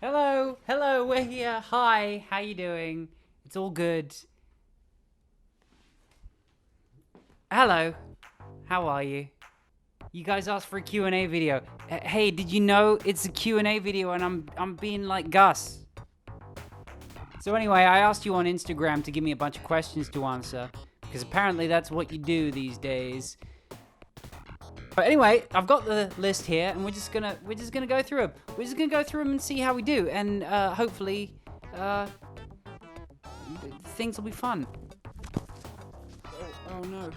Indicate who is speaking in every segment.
Speaker 1: Hello, we're here. Hi, how you doing? It's all good. Hello, how are you? You guys asked for a Q&A video. Hey, did you know it's a Q&A video and I'm being like Gus? So anyway, I asked you on Instagram to give me a bunch of questions to answer because apparently that's what you do these days. But anyway, I've got the list here, and we're just gonna go through them. We're just gonna go through them and see how we do, and hopefully, things will be fun. Oh no!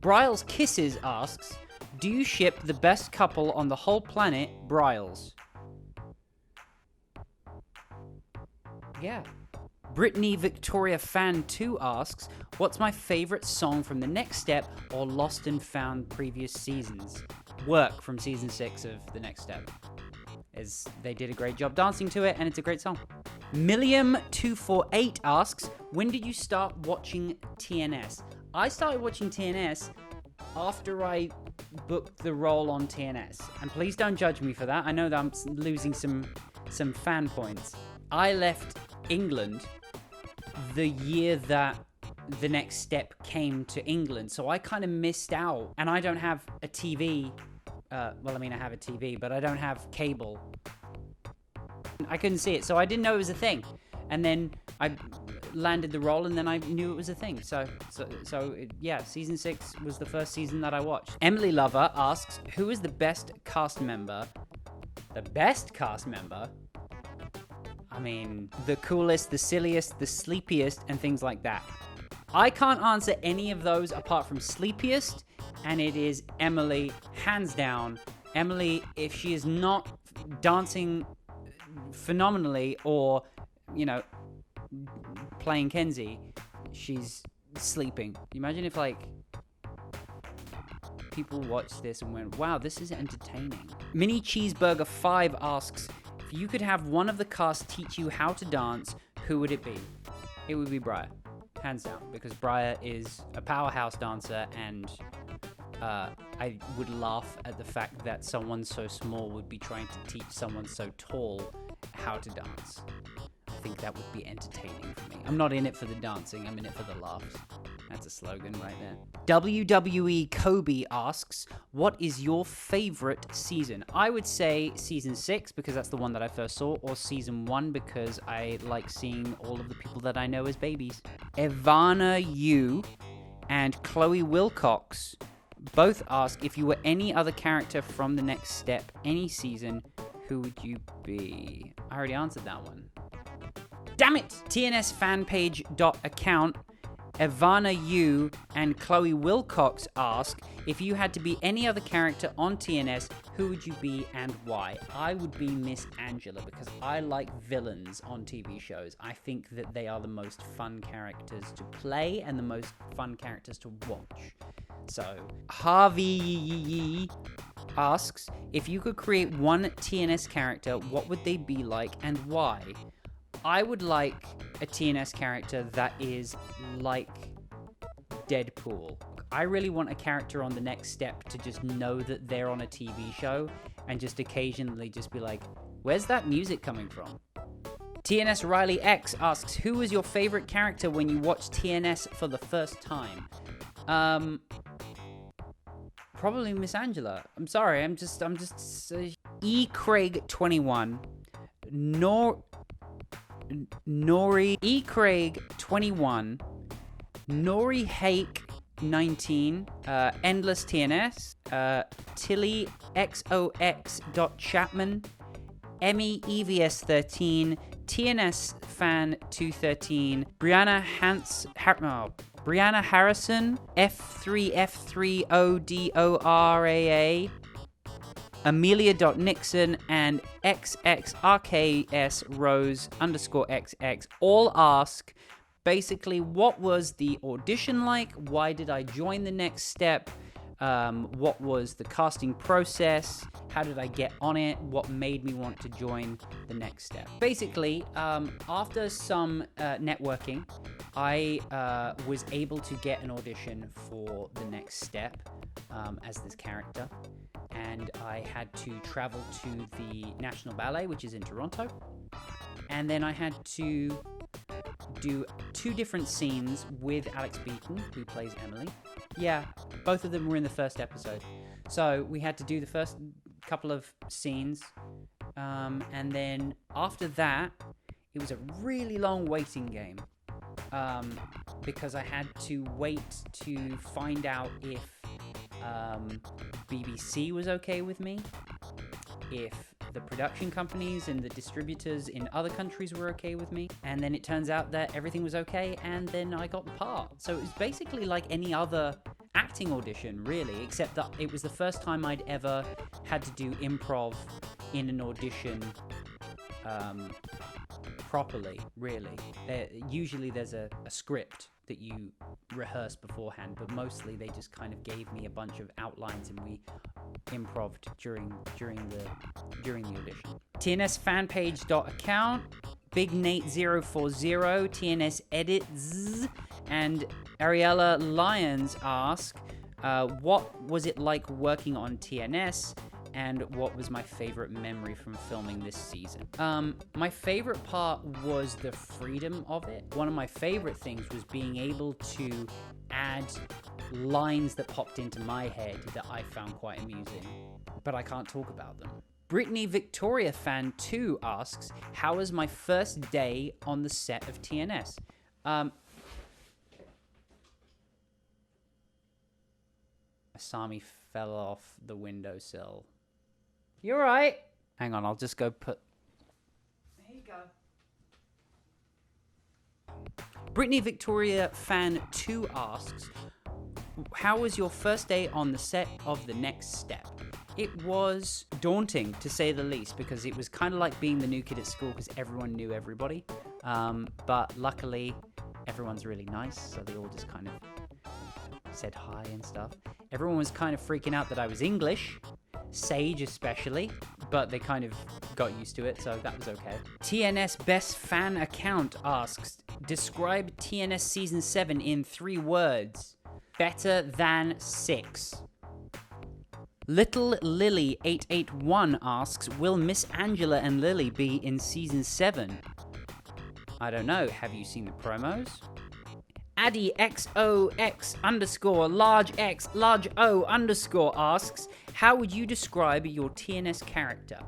Speaker 1: Bryles Kisses asks, "Do you ship the best couple on the whole planet, Bryles?" Yeah. Brittany Victoria Fan 2 asks, "What's my favorite song from The Next Step or Lost and Found previous seasons?" Work from season 6 of The Next Step. They did a great job dancing to it, and it's a great song. Milliam248 asks, "When did you start watching TNS?" I started watching TNS after I booked the role on TNS. And please don't judge me for that. I know that I'm losing some fan points. I left England the year that The Next Step came to England, so I kind of missed out. And I don't have a TV. I have a TV, but I don't have cable. I couldn't see it, so I didn't know it was a thing. And then I landed the role, and then I knew it was a thing. So yeah, season 6 was the first season that I watched. Emily Lover asks, "Who is the best cast member?" The best cast member? I mean, the coolest, the silliest, the sleepiest, and things like that. I can't answer any of those apart from sleepiest, and it is Emily, hands down. Emily, if she is not dancing phenomenally or, playing Kenzie, she's sleeping. Imagine if, people watched this and went, "Wow, this is entertaining." Mini Cheeseburger 5 asks, "If you could have one of the cast teach you how to dance, who would it be?" It would be Briar, hands down, because Briar is a powerhouse dancer, and I would laugh at the fact that someone so small would be trying to teach someone so tall how to dance. I think that would be entertaining for me. I'm not in it for the dancing, I'm in it for the laughs. That's a slogan right there. WWE Kobe asks, "What is your favorite season?" I would say season 6, because that's the one that I first saw, or season 1, because I like seeing all of the people that I know as babies. Ivana Yu and Chloe Wilcox both ask, "If you were any other character from The Next Step, any season, who would you be?" I already answered that one. Damn it! TNSfanpage.account, Ivana Yu and Chloe Wilcox ask, "If you had to be any other character on TNS, who would you be and why?" I would be Miss Angela, because I like villains on TV shows. I think that they are the most fun characters to play and the most fun characters to watch. So, Harvey asks, "If you could create one TNS character, what would they be like and why?" I would like a TNS character that is like Deadpool. I really want a character on The Next Step to just know that they're on a TV show and just occasionally just be like, "Where's that music coming from?" TNS Riley X asks, "Who was your favorite character when you watched TNS for the first time?" Probably Miss Angela. I'm sorry, I'm just E Craig 21 Nori E Craig 21 Nori Hake 19 Endless TNS Tilly XOX.Chapman Emmy EVS 13 TNS Fan 213 Brianna Harrison F3F3ODORAA Amelia.Nixon and XXRKS Rose _XX all ask, basically, what was the audition like? Why did I join The Next Step? What was the casting process? How did I get on it? What made me want to join The Next Step? Basically, after some networking I was able to get an audition for the next step as this character, and I had to travel to the National Ballet, which is in Toronto, and then I had to do 2 different scenes with Alex Beaton, who plays Emily. Yeah, both of them were in the first episode. So we had to do the first couple of scenes, and then after that, it was a really long waiting game, because I had to wait to find out if BBC was okay with me, if the production companies and the distributors in other countries were okay with me, and then it turns out that everything was okay, and then I got the part. So it was basically like any other acting audition, really, except that it was the first time I'd ever had to do improv in an audition properly, really. Usually there's a script that you rehearse beforehand, but mostly they just kind of gave me a bunch of outlines and we improv'd during the audition. TNSfanpage.account, Big Nate 040, TNS edits, and Ariella Lyons ask, what was it like working on TNS? And what was my favorite memory from filming this season? My favorite part was the freedom of it. One of my favorite things was being able to add lines that popped into my head that I found quite amusing, but I can't talk about them. Brittany Victoria Fan 2 asks, how was my first day on the set of TNS? Asami fell off the windowsill. You're right. Hang on, I'll just go put... There you go. Brittany Victoria Fan 2 asks, how was your first day on the set of The Next Step? It was daunting, to say the least, because it was kind of like being the new kid at school because everyone knew everybody. But luckily, everyone's really nice, so they all just kind of said hi and stuff. Everyone was kind of freaking out that I was English, Sage especially, but they kind of got used to it, so that was okay. TNS Best Fan Account asks, describe TNS Season 7 in 3 words. Better than 6. Little Lily 881 asks, will Miss Angela and Lily be in Season 7? I don't know, have you seen the promos? Addy XOX underscore large X large O underscore asks, how would you describe your TNS character?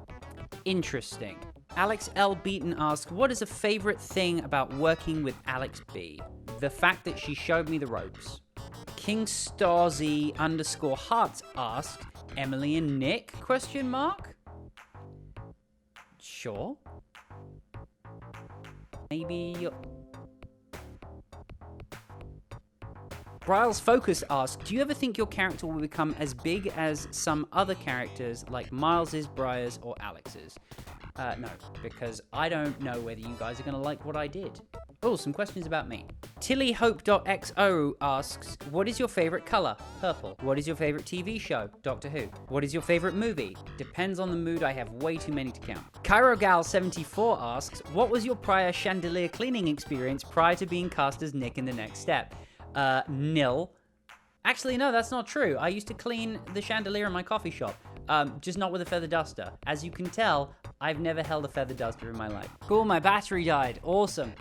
Speaker 1: Interesting. Alex L. Beaton asks, what is a favorite thing about working with Alex B? The fact that she showed me the ropes. King Starzy underscore Hearts asks, Emily and Nick? Question mark? Sure. Maybe you're... Bryles Focus asks, do you ever think your character will become as big as some other characters like Myles's, Briar's, or Alex's? No, because I don't know whether you guys are going to like what I did. Oh, some questions about me. TillyHope.xo asks, what is your favorite color? Purple. What is your favorite TV show? Doctor Who. What is your favorite movie? Depends on the mood, I have way too many to count. KairoGal74 asks, what was your prior chandelier cleaning experience prior to being cast as Nick in The Next Step? Nil. Actually, no, that's not true. I used to clean the chandelier in my coffee shop, just not with a feather duster. As you can tell, I've never held a feather duster in my life. Cool, my battery died. Awesome.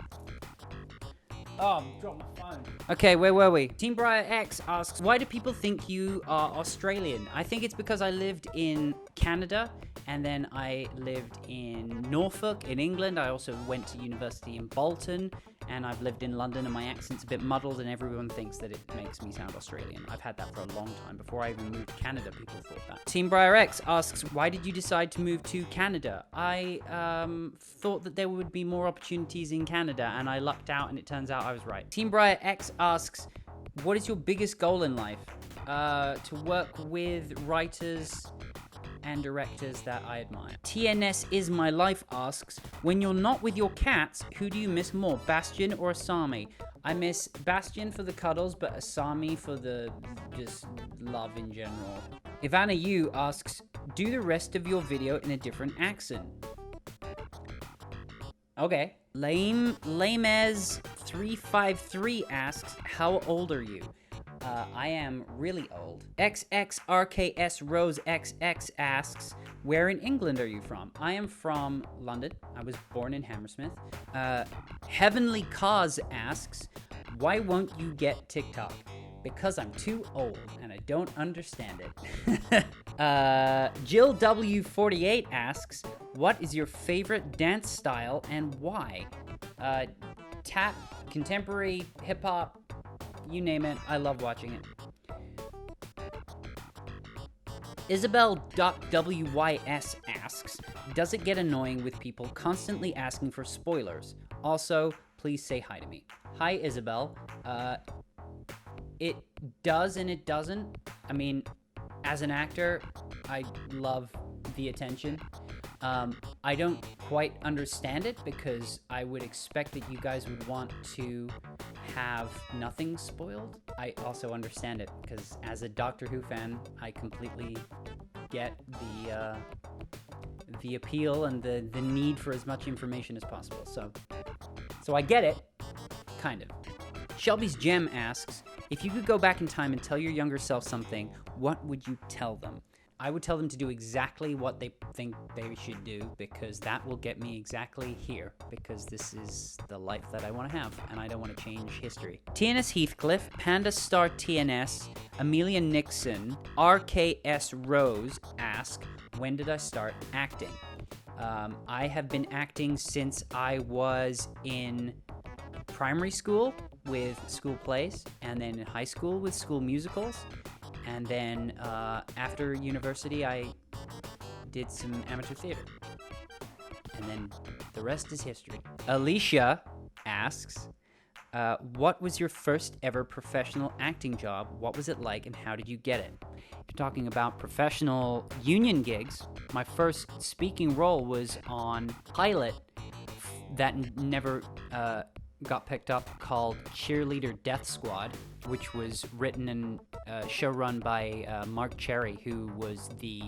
Speaker 1: Oh, I dropped my phone. Okay, where were we? Team Briar X asks, why do people think you are Australian? I think it's because I lived in Canada, and then I lived in Norfolk in England. I also went to university in Bolton, and I've lived in London, and my accent's a bit muddled, and everyone thinks that it makes me sound Australian. I've had that for a long time. Before I even moved to Canada, people thought that. Team Briar X asks, why did you decide to move to Canada? I thought that there would be more opportunities in Canada, and I lucked out, and it turns out I was right. Team Briar X asks, what is your biggest goal in life? To work with writers and directors that I admire. TNS Is My Life asks, when you're not with your cats, who do you miss more, Bastion or Asami? I miss Bastion for the cuddles, but Asami for the just love in general. Ivana Yu asks, do the rest of your video in a different accent. Okay. Lamez Myles353 asks, how old are you? I am really old. XXRKS Rose XX asks, where in England are you from? I am from London. I was born in Hammersmith. Heavenly Cause asks, why won't you get TikTok? Because I'm too old and I don't understand it. Jill W48 asks, what is your favorite dance style and why? Tap, contemporary, hip-hop, you name it. I love watching it. Isabel.wys asks, does it get annoying with people constantly asking for spoilers? Also, please say hi to me. Hi, Isabel. It does and it doesn't. I mean, as an actor, I love the attention. I don't quite understand it because I would expect that you guys would want to have nothing spoiled. I also understand it because as a Doctor Who fan, I completely get the appeal and the need for as much information as possible. So I get it, kind of. Shelby's Gem asks, if you could go back in time and tell your younger self something, what would you tell them? I would tell them to do exactly what they think they should do because that will get me exactly here because this is the life that I want to have and I don't want to change history. TNS Heathcliff, Panda Star TNS, Amelia Nixon, RKS Rose ask, when did I start acting? I have been acting since I was in primary school with school plays and then in high school with school musicals. And then after university, I did some amateur theater. And then the rest is history. Alicia asks, what was your first ever professional acting job? What was it like and how did you get it? If you're talking about professional union gigs, my first speaking role was on pilot that never got picked up called Cheerleader Death Squad, which was written and showrun by Mark Cherry, who was the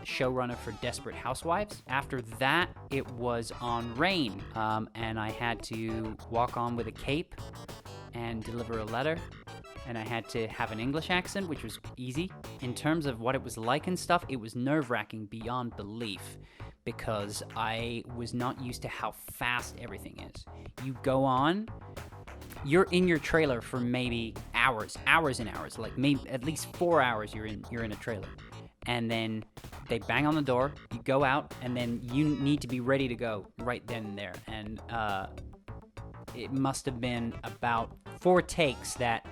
Speaker 1: showrunner for Desperate Housewives. After that, it was on Rain, and I had to walk on with a cape and deliver a letter, and I had to have an English accent, which was easy. In terms of what it was like and stuff, it was nerve-wracking beyond belief, because I was not used to how fast everything is. You go on, you're in your trailer for maybe hours and hours, like maybe at least 4 hours you're in a trailer. And then they bang on the door, you go out, and then you need to be ready to go right then and there. And it must have been about 4 takes that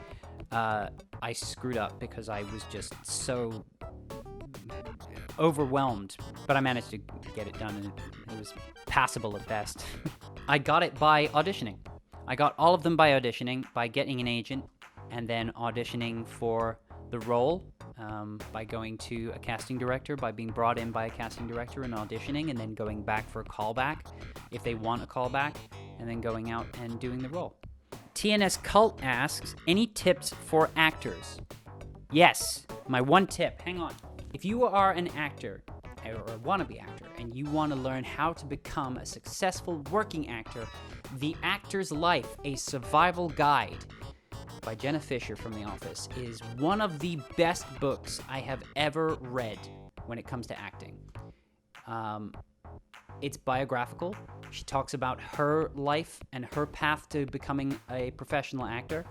Speaker 1: I screwed up because I was just so overwhelmed, but I managed to get it done and it was passable at best. I got it by auditioning. I got all of them by auditioning, by getting an agent, and then auditioning for the role, by going to a casting director, by being brought in by a casting director and auditioning, and then going back for a callback if they want a callback, and then going out and doing the role. TNS Cult asks, any tips for actors? Yes, my one tip, hang on. If you are an actor, or a wannabe actor, and you want to learn how to become a successful working actor, The Actor's Life, A Survival Guide by Jenna Fisher from The Office is one of the best books I have ever read when it comes to acting. It's biographical. She talks about her life and her path to becoming a professional actor,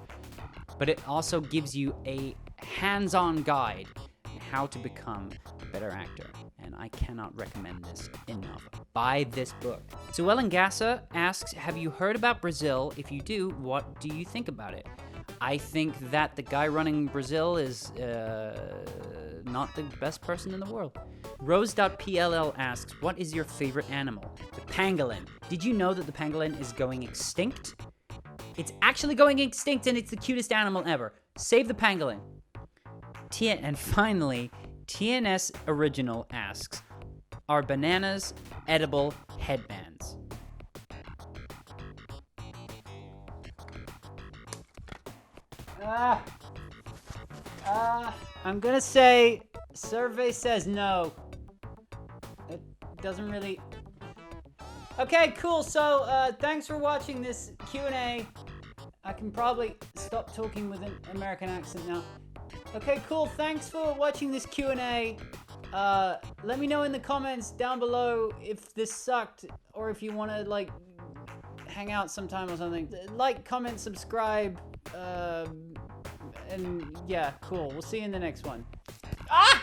Speaker 1: but it also gives you a hands-on guide on how to become a better actor. And I cannot recommend this enough. Buy this book. So Ellen Gassa asks, have you heard about Brazil? If you do, what do you think about it? I think that the guy running Brazil is not the best person in the world. Rose.pll asks, what is your favorite animal? The pangolin. Did you know that the pangolin is going extinct? It's actually going extinct and it's the cutest animal ever. Save the pangolin. And finally, TNS Original asks, are bananas edible headbands? I'm gonna say survey says no. It doesn't really... Okay, cool. So, thanks for watching this Q&A. I can probably stop talking with an American accent now. Okay, cool. Thanks for watching this Q&A. Let me know in the comments down below if this sucked or if you want to, like, hang out sometime or something. Like, comment, subscribe, and yeah, cool. We'll see you in the next one. Ah!